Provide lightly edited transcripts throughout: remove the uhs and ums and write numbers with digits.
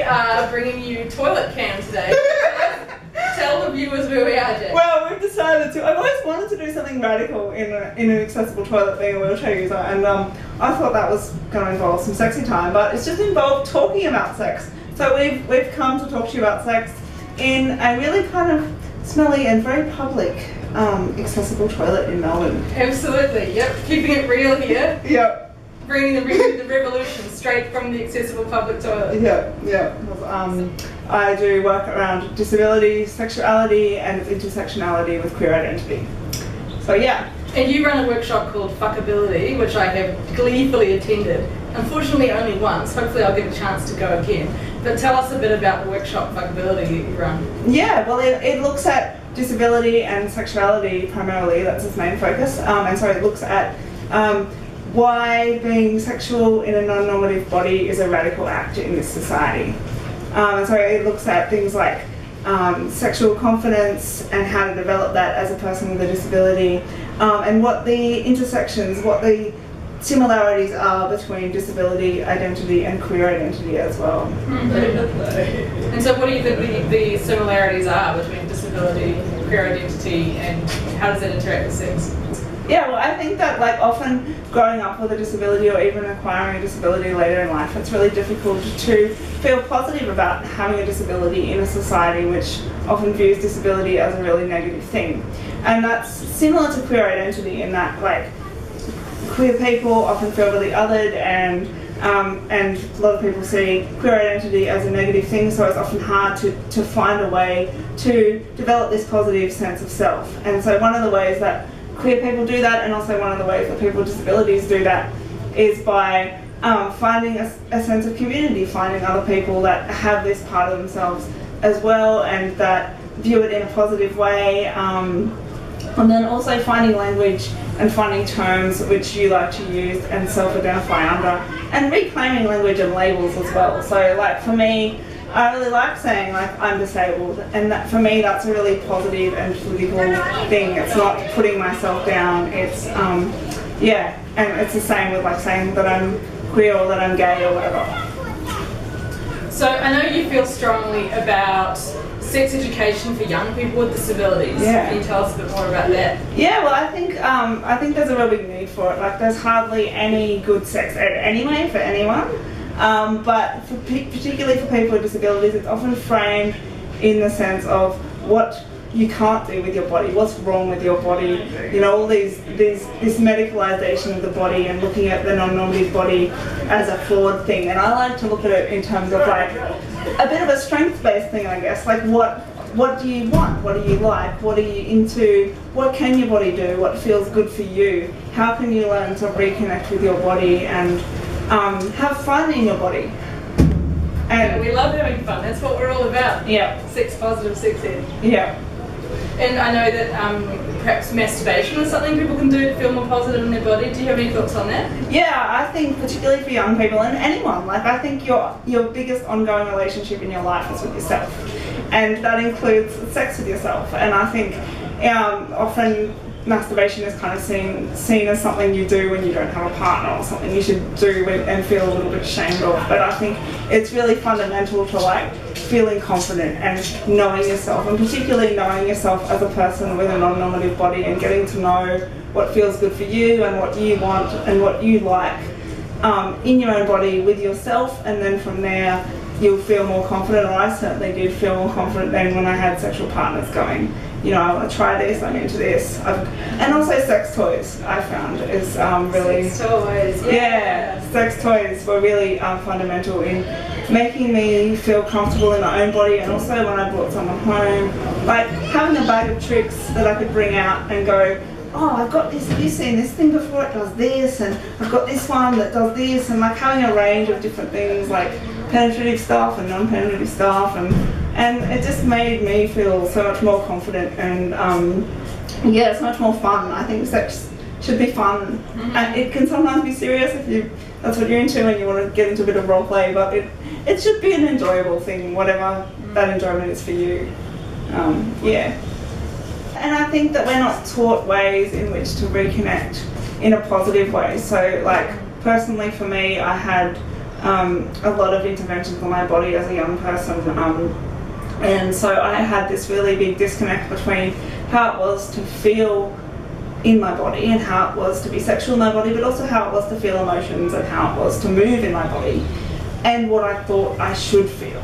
are bringing you toilet cam today. Tell the viewers where we are, Jax. Well, we've decided to. I've always wanted to do something radical in an accessible toilet, being a wheelchair user, and I thought that was going to involve some sexy time, but it's just involved talking about sex. So we've come to talk to you about sex in a really kind of smelly and very public accessible toilet in Melbourne. Absolutely, yep. Keeping it real here. Yep. Bringing the revolution straight from the accessible public toilet. Yeah. I do work around disability, sexuality, and intersectionality with queer identity. So yeah. And you run a workshop called Fuckability, which I have gleefully attended. Unfortunately, only once. Hopefully, I'll get a chance to go again. But tell us a bit about the workshop Fuckability that you run. Yeah, well, it looks at disability and sexuality primarily. That's its main focus. And so it looks at why being sexual in a non-normative body is a radical act in this society. And so it looks at things like sexual confidence and how to develop that as a person with a disability, and what the intersections, what the similarities are between disability identity and queer identity as well. Mm-hmm. And so what do you think the similarities are between disability, queer identity, and how does that interact with sex? Yeah, well, I think that often growing up with a disability or even acquiring a disability later in life, it's really difficult to feel positive about having a disability in a society which often views disability as a really negative thing. And that's similar to queer identity in that queer people often feel really othered, and a lot of people see queer identity as a negative thing, so it's often hard to find a way to develop this positive sense of self. And so one of the ways that queer people do that, and also one of the ways that people with disabilities do that, is by finding a sense of community, finding other people that have this part of themselves as well and that view it in a positive way, and then also finding language and finding terms which you like to use and self-identify under, and reclaiming language and labels as well. So for me, I really like saying I'm disabled, and that for me that's a really positive and political thing. It's not putting myself down. It's and it's the same with saying that I'm queer or that I'm gay or whatever. So I know you feel strongly about sex education for young people with disabilities. Yeah. Can you tell us a bit more about that? Yeah, well, I think there's a real big need for it. There's hardly any good sex ed anyway for anyone. But particularly for people with disabilities, it's often framed in the sense of what you can't do with your body, what's wrong with your body, all this medicalisation of the body and looking at the non-normative body as a flawed thing. And I like to look at it in terms of a bit of a strength-based thing, I guess. What do you want? What do you like? What are you into? What can your body do? What feels good for you? How can you learn to reconnect with your body and have fun in your body? And we love having fun. That's what we're all about. Yeah. Sex positive, sex ed. Yeah. And I know that perhaps masturbation is something people can do to feel more positive in their body. Do you have any thoughts on that? Yeah, I think particularly for young people and anyone, I think your biggest ongoing relationship in your life is with yourself, and that includes sex with yourself. And I think often masturbation is kind of seen as something you do when you don't have a partner, or something you should do and feel a little bit ashamed of. But I think it's really fundamental to feeling confident and knowing yourself, and particularly knowing yourself as a person with a non-normative body and getting to know what feels good for you and what you want and what you like in your own body with yourself. And then from there you'll feel more confident, or I certainly did feel more confident then when I had sexual partners going, I want to try this, I'm into this. And also sex toys, I found, is really... Sex toys, yeah. Sex toys were really fundamental in making me feel comfortable in my own body, and also when I brought someone home, having a bag of tricks that I could bring out and go, oh, I've got this, have you seen this thing before? It does this, and I've got this one that does this, and having a range of different things, penetrative stuff and non-penetrative stuff, and it just made me feel so much more confident and so much more fun. I think sex should be fun, and it can sometimes be serious if that's what you're into and you want to get into a bit of role play, but it should be an enjoyable thing, whatever that enjoyment is for you. And I think that we're not taught ways in which to reconnect in a positive way. So personally for me, I had a lot of interventions on my body as a young person. And so I had this really big disconnect between how it was to feel in my body and how it was to be sexual in my body, but also how it was to feel emotions and how it was to move in my body, and what I thought I should feel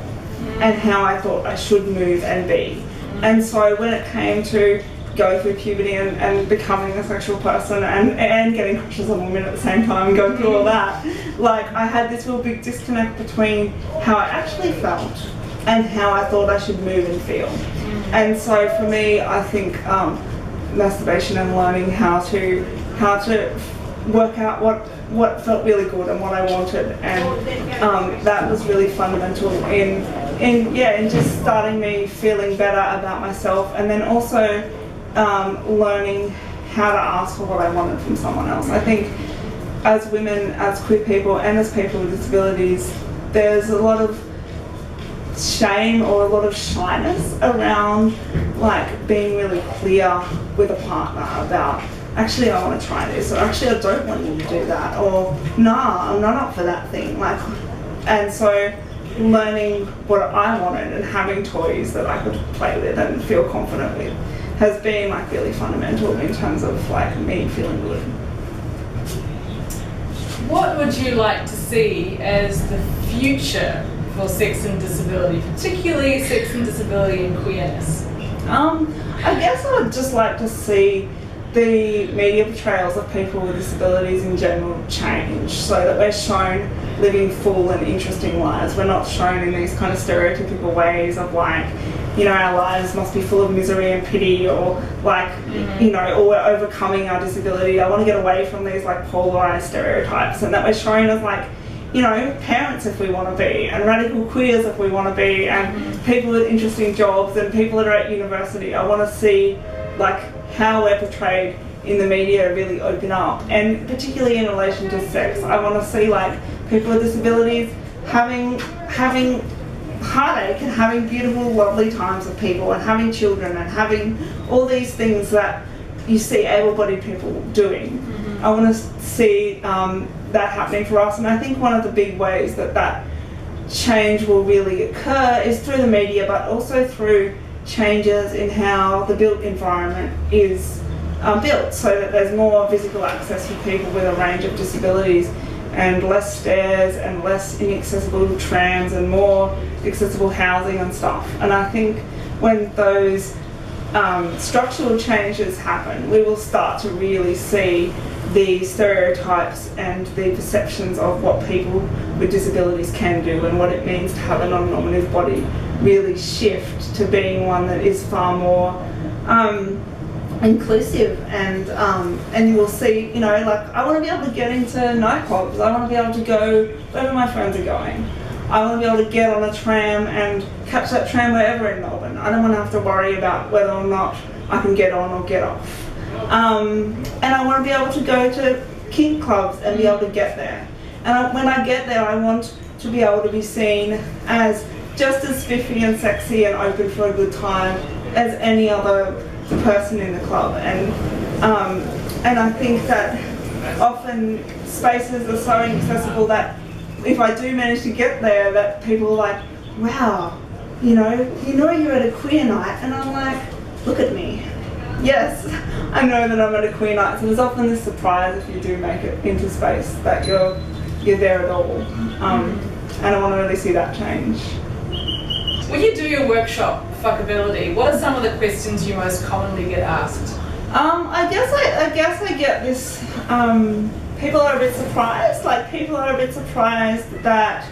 and how I thought I should move and be. And so when it came to going through puberty and becoming a sexual person and getting crushes on women at the same time and going through all that, like I had this real big disconnect between how I actually felt and how I thought I should move and feel. And so for me, I think masturbation and learning how to work out what felt really good and what I wanted, and that was really fundamental in just starting me feeling better about myself, and then also learning how to ask for what I wanted from someone else. I think as women, as queer people, and as people with disabilities, there's a lot of shame or a lot of shyness around like being really clear with a partner about, actually I want to try this, or actually I don't want you to do that, or nah, I'm not up for that thing. Like, and so learning what I wanted and having toys that I could play with and feel confident with has been like really fundamental in terms of like me feeling good. What would you like to see as the future for sex and disability, particularly sex and disability and queerness? I guess I would just like to see the media portrayals of people with disabilities in general change, so that we're shown living full and interesting lives. We're not shown in these kind of stereotypical ways of like, you know, our lives must be full of misery and pity, or like, you know, or we're overcoming our disability. I want to get away from these like polarized stereotypes, and that we're shown as like, you know, parents if we want to be, and radical queers if we want to be, and people with interesting jobs, and people that are at university. I want to see like how we're portrayed in the media really open up, and particularly in relation to sex. I want to see like people with disabilities having heartache and having beautiful, lovely times with people, and having children, and having all these things that you see able-bodied people doing. I want to see that happening for us, and I think one of the big ways that change will really occur is through the media, but also through changes in how the built environment is built, so that there's more physical access for people with a range of disabilities, and less stairs and less inaccessible trams and more accessible housing and stuff. And I think when those structural changes happen, we will start to really see the stereotypes and the perceptions of what people with disabilities can do and what it means to have a non-normative body really shift to being one that is far more inclusive, and you will see, you know, like I want to be able to get into nightclubs, I want to be able to go wherever my friends are going, I want to be able to get on a tram and catch that tram wherever in Melbourne. I don't want to have to worry about whether or not I can get on or get off. And I want to be able to go to kink clubs and be able to get there. And when I get there, I want to be able to be seen as just as spiffy and sexy and open for a good time as any other person in the club. And I think that often spaces are so inaccessible that if I do manage to get there, that people are like, wow, you know you're at a queer night, and I'm like, look at me. Yes, I know that I'm at a queer night. So there's often this surprise if you do make it into space that you're there at all. And I want to really see that change. When you do your workshop, Fuckability, what are some of the questions you most commonly get asked? I guess I get this, people are a bit surprised, that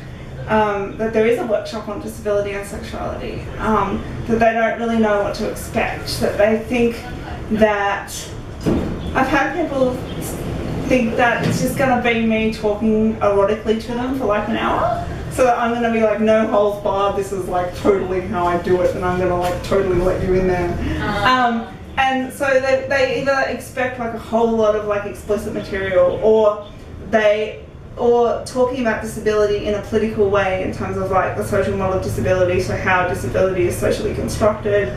that there is a workshop on disability and sexuality, that they don't really know what to expect, that they think that, I've had people think that it's just going to be me talking erotically to them for like an hour, so that I'm going to be like, no holds barred, this is like totally how I do it, and I'm going to like totally let you in there. And so they either expect like a whole lot of like explicit material, or talking about disability in a political way in terms of like the social model of disability, so how disability is socially constructed.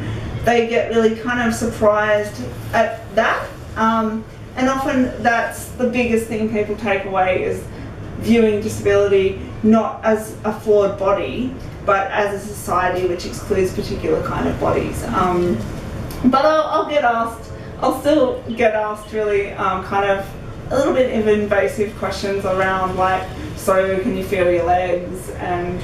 They get really kind of surprised at that. And often that's the biggest thing people take away is viewing disability not as a flawed body, but as a society which excludes particular kind of bodies. But I'll still get asked really kind of a little bit of invasive questions around like, so can you feel your legs, and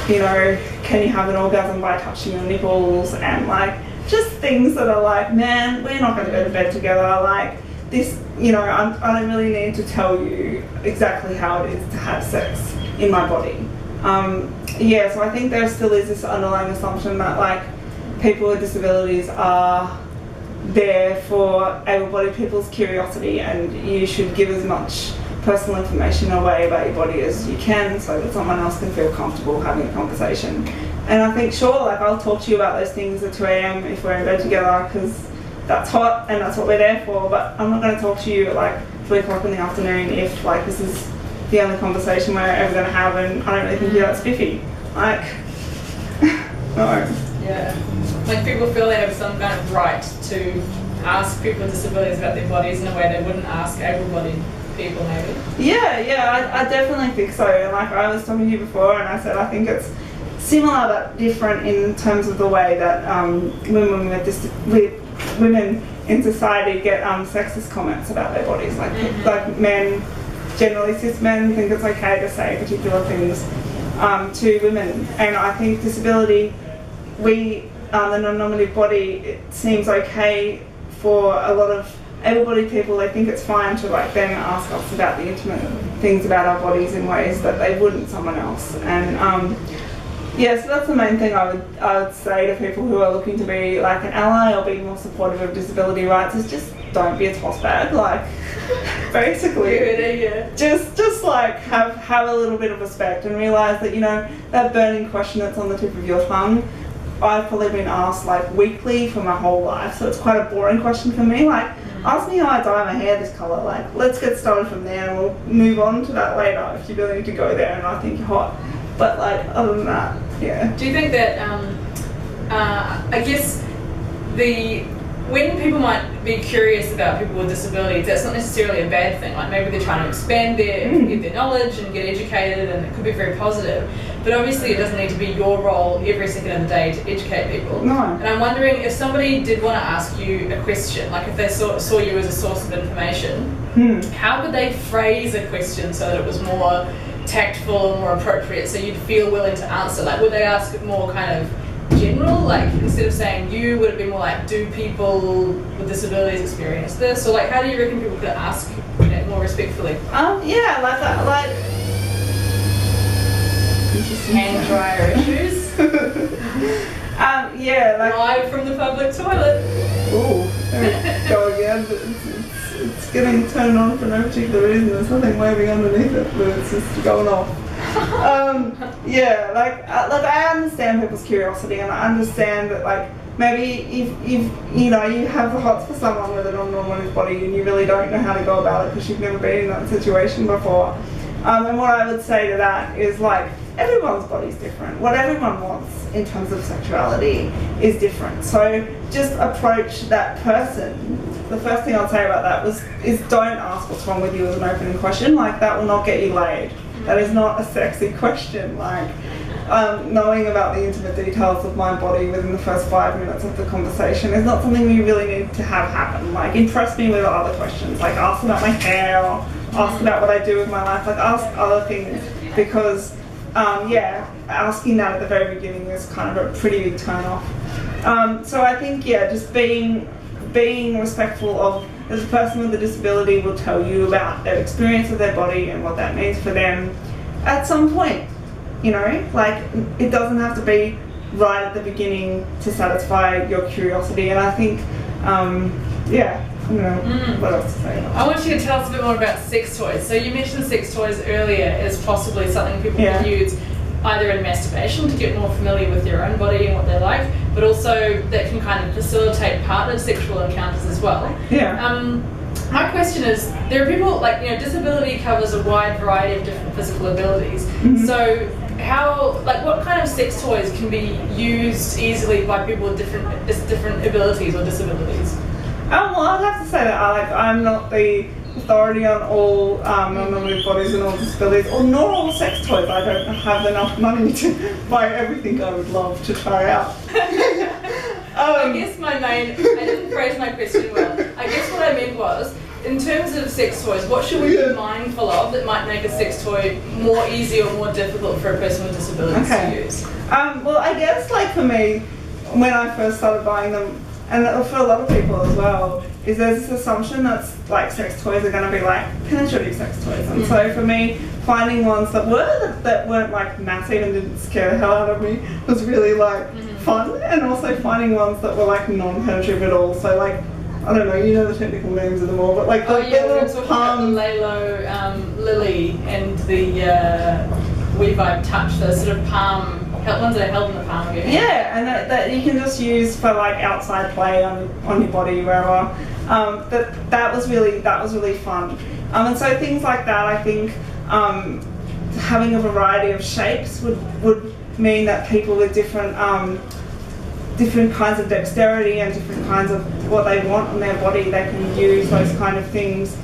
you know, can you have an orgasm by touching your nipples, and like just things that are like, man, we're not going to go to bed together, like this, you know, I don't really need to tell you exactly how it is to have sex in my body. Yeah, so I think there still is this underlying assumption that like people with disabilities are there for able-bodied people's curiosity, and you should give as much personal information away about your body as you can so that someone else can feel comfortable having a conversation. And I think, sure, like I'll talk to you about those things at 2 a.m. if we're in bed together, because that's hot and that's what we're there for, but I'm not going to talk to you at like 3 o'clock in the afternoon if like this is the only conversation we're ever going to have and I don't really think you're that spiffy. Like, no. Yeah. Like people feel they have some kind of right to ask people with disabilities about their bodies in a way they wouldn't ask able-bodied people maybe. Yeah, I definitely think so. And like I was talking to you before and I said I think it's similar but different in terms of the way that women in society get sexist comments about their bodies. Like like men, generally cis men, think it's okay to say particular things to women. And I think disability, the non-normative body, it seems okay for a lot of able-bodied people. They think it's fine to like then ask us about the intimate things about our bodies in ways that they wouldn't someone else. And yeah, so that's the main thing I would say to people who are looking to be like an ally or be more supportive of disability rights is just don't be a toss bag. Like basically, just like have a little bit of respect and realise that, you know, that burning question that's on the tip of your tongue, I've probably been asked like weekly for my whole life, so it's quite a boring question for me. Like, ask me how I dye my hair this colour. Like, let's get started from there and we'll move on to that later if you really need to go there and I think you're hot. But like, other than that, yeah. Do you think that, I guess, when people might be curious about people with disabilities, that's not necessarily a bad thing. Like maybe they're trying to expand their knowledge and get educated, and it could be very positive. But obviously it doesn't need to be your role every second of the day to educate people. No. And I'm wondering if somebody did want to ask you a question, like if they saw you as a source of information, how would they phrase a question so that it was more tactful and more appropriate, so you'd feel willing to answer? Like would they ask it more kind of general, like instead of saying you, would it be more like, do people with disabilities experience this? Or like how do you reckon people could ask, you know, more respectfully? Yeah, like hand dryer issues. Yeah, like live from the public toilet. Ooh, there we go again. It's getting turned on for no particular reason. There's nothing waving underneath it, but it's just going off. Yeah, like I understand people's curiosity, and I understand that like maybe if you know you have the hots for someone with a non-normative body and you really don't know how to go about it because you've never been in that situation before. And what I would say to that is like everyone's body's different. What everyone wants in terms of sexuality is different. So just approach that person. The first thing I'd say about that is don't ask what's wrong with you as an opening question. Like that will not get you laid. That is not a sexy question. Like knowing about the intimate details of my body within the first 5 minutes of the conversation is not something we really need to have happen. Like impress me with other questions. Like ask about my hair, or ask about what I do with my life. Like ask other things, because yeah, asking that at the very beginning is kind of a pretty big turn off. So I think, yeah, just being respectful of the person with a disability will tell you about their experience of their body and what that means for them at some point, you know, like it doesn't have to be right at the beginning to satisfy your curiosity. And I think, yeah, I don't know what else to say. I want you to tell us a bit more about sex toys. So you mentioned sex toys earlier as possibly something people can use either in masturbation to get more familiar with their own body and what they like, but also that can kind of facilitate partnered sexual encounters as well. Yeah. My question is, there are people, like, you know, disability covers a wide variety of different physical abilities. So how, like, what kind of sex toys can be used easily by people with different abilities or disabilities? Well, I'd have to say that I'm not the authority on all non-normative bodies and all disabilities, or nor all sex toys. I don't have enough money to buy everything I would love to try out. I guess I didn't phrase my question well. I guess what I meant was, in terms of sex toys, what should we be mindful of that might make a sex toy more easy or more difficult for a person with disabilities to use? Well, I guess like for me, when I first started buying them, and for a lot of people as well, is there's this assumption that like sex toys are going to be like penetrative sex toys, and so for me, finding ones that weren't like massive and didn't scare the hell out of me was really like fun, and also finding ones that were like non-penetrative at all. So like, I don't know, you know the technical names of them all, but like the little palm, the Lalo, Lily, and the WeVibe Touch, the sort of palm ones that are held in the palm of your hand. Yeah, and that you can just use for like outside play on your body, wherever. That was really fun. And so things like that, I think having a variety of shapes would mean that people with different kinds of dexterity and different kinds of what they want on their body, they can use those kind of things,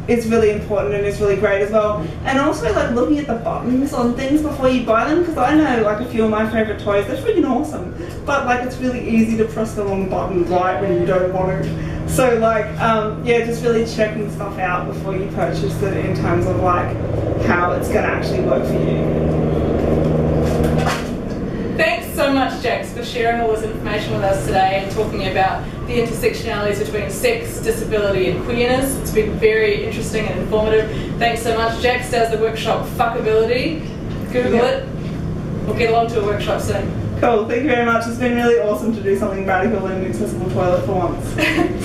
is really important and is really great as well. And also like looking at the buttons on things before you buy them, because I know like a few of my favourite toys, they're freaking awesome, but like it's really easy to press the wrong button right when you don't want to. So like, just really checking stuff out before you purchase it in terms of like how it's going to actually work for you. Thanks so much, Jax, for sharing all this information with us today and talking about the intersectionalities between sex, disability and queerness. It's been very interesting and informative. Thanks so much. Jax does the workshop Fuckability. Google it. We'll get along to a workshop soon. Cool, thank you very much. It's been really awesome to do something radical in an accessible toilet for once.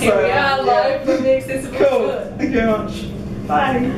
Here we are live from the accessible toilet. Thank you very much. Bye.